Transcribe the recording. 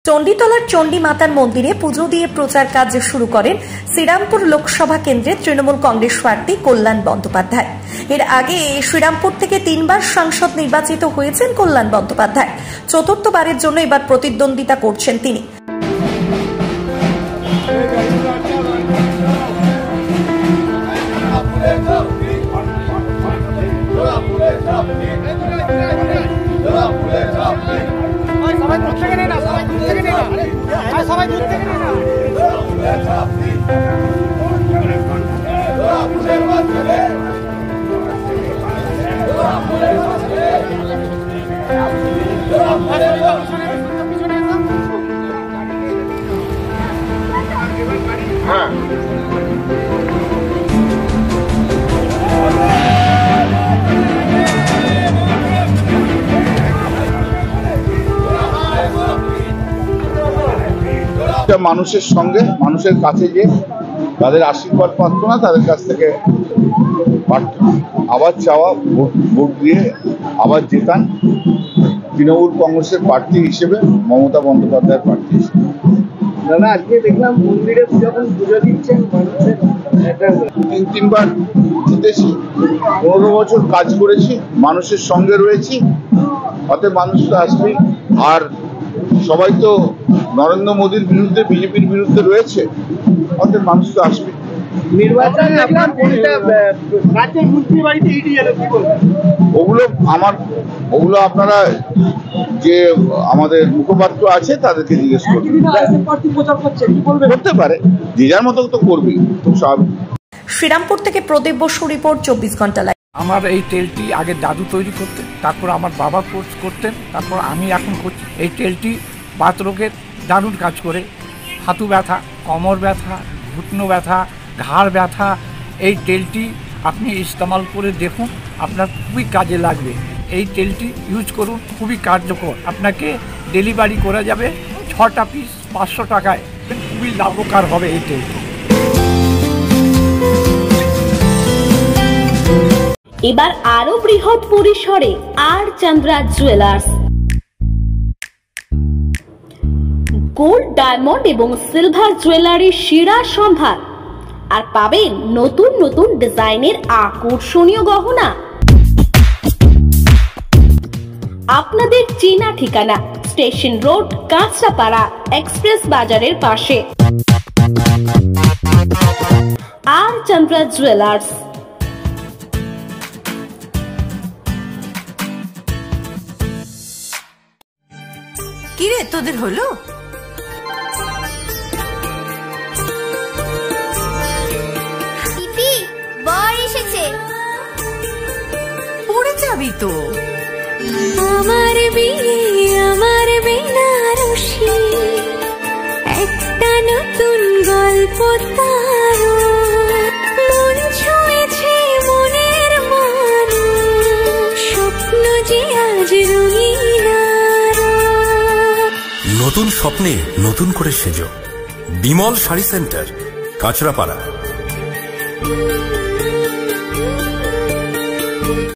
চণ্ডীতলার চণ্ডী মাতার মন্দিরে পুজো দিয়ে প্রচার কাজ শুরু করেন শ্রীরামপুর লোকসভা কেন্দ্রের তৃণমূল কংগ্রেস প্রার্থী কল্যাণ বন্দ্যোপাধ্যায়। এর আগে শ্রীরামপুর থেকে 3 বার সাংসদ নির্বাচিত হয়েছেন কল্যাণ বন্দ্যোপাধ্যায়। চতুর্থবারের জন্য এবার প্রতিদ্বন্দ্বিতা করছেন তিনি। মানুষের সঙ্গে মানুষের কাছে যে তাদের আশীর্বাদ পাত্র না, তাদের কাছ থেকে আবার চাওয়া ভোট দিয়ে আবার জেতান তৃণমূল কংগ্রেসের প্রার্থী হিসেবে, মমতা বন্দ্যোপাধ্যায়ের প্রার্থী হিসেবে। দাদা, আজকে দেখলাম মন্দিরে যখন পুজো দিচ্ছেন মানুষের 3বার জিতেছি, 15 বছর কাজ করেছি, মানুষের সঙ্গে রয়েছি, অতএব মানুষ তো আসবেই। আর সবাই তো নরেন্দ্র মোদীর বিরুদ্ধে, বিজেপির বিরুদ্ধে রয়েছে, অতএব মানুষ তো আসবে। নির্বাচন রাজ্যের মন্ত্রী বাড়িতে ইডি এলো, কি বলবেন? ওগুলো আপনারা যে আমাদের মুখপাত্র আছে তাদেরকে জিজ্ঞেস করতে পারে, যে যার মতো তো করবি, খুব স্বাভাবিক। শ্রীরামপুর থেকে প্রদীপ বসু রিপোর্ট, 24 ঘন্টা লাইভ। আমার এই তেলটি আগে দাদু তৈরি করতেন, তারপর আমার বাবা কোর্স করতেন, তারপর আমি এখন করছি। এই তেলটি বাতরোগের দারুণ কাজ করে। হাঁটু ব্যথা, কোমর ব্যথা, ঘুটনো ব্যথা, ঘাড় ব্যথা, এই তেলটি আপনি ইস্তেমাল করে দেখুন, আপনার খুবই কাজে লাগবে। এই তেলটি ইউজ করুন, খুবই কার্যকর। আপনাকে ডেলিভারি করা যাবে 6টা পিস 500 টাকায়। খুবই লাভকার হবে এই তেলটি। এবার আরো বৃহৎ পরিসরে আর চন্দ্রা জুয়েলার্স। গোল্ড, ডায়মন্ড এবং সিলভার জুয়েলারির সেরা সম্ভার, আর পাবেন নতুন নতুন ডিজাইনের আকর্ষণীয় গহনা। আপনাদের চেনা ঠিকানা স্টেশন রোড, কাঁচরাপাড়া, এক্সপ্রেস বাজারের পাশে। আর চন্দ্রা জুয়েলার্স। কিরে, তোদের হলো? পড়ে যাবি তো। আমার বিয়ে, আমার বেনারসি, একটা নতুন গল্প তার, মন ছুঁয়েছে মনের মানুষ, স্বপ্ন যে আজ রঙিন। নতুন স্বপ্নে নতুন করে সেজো। বিমল শাড়ি সেন্টার, কাঁচরাপাড়া।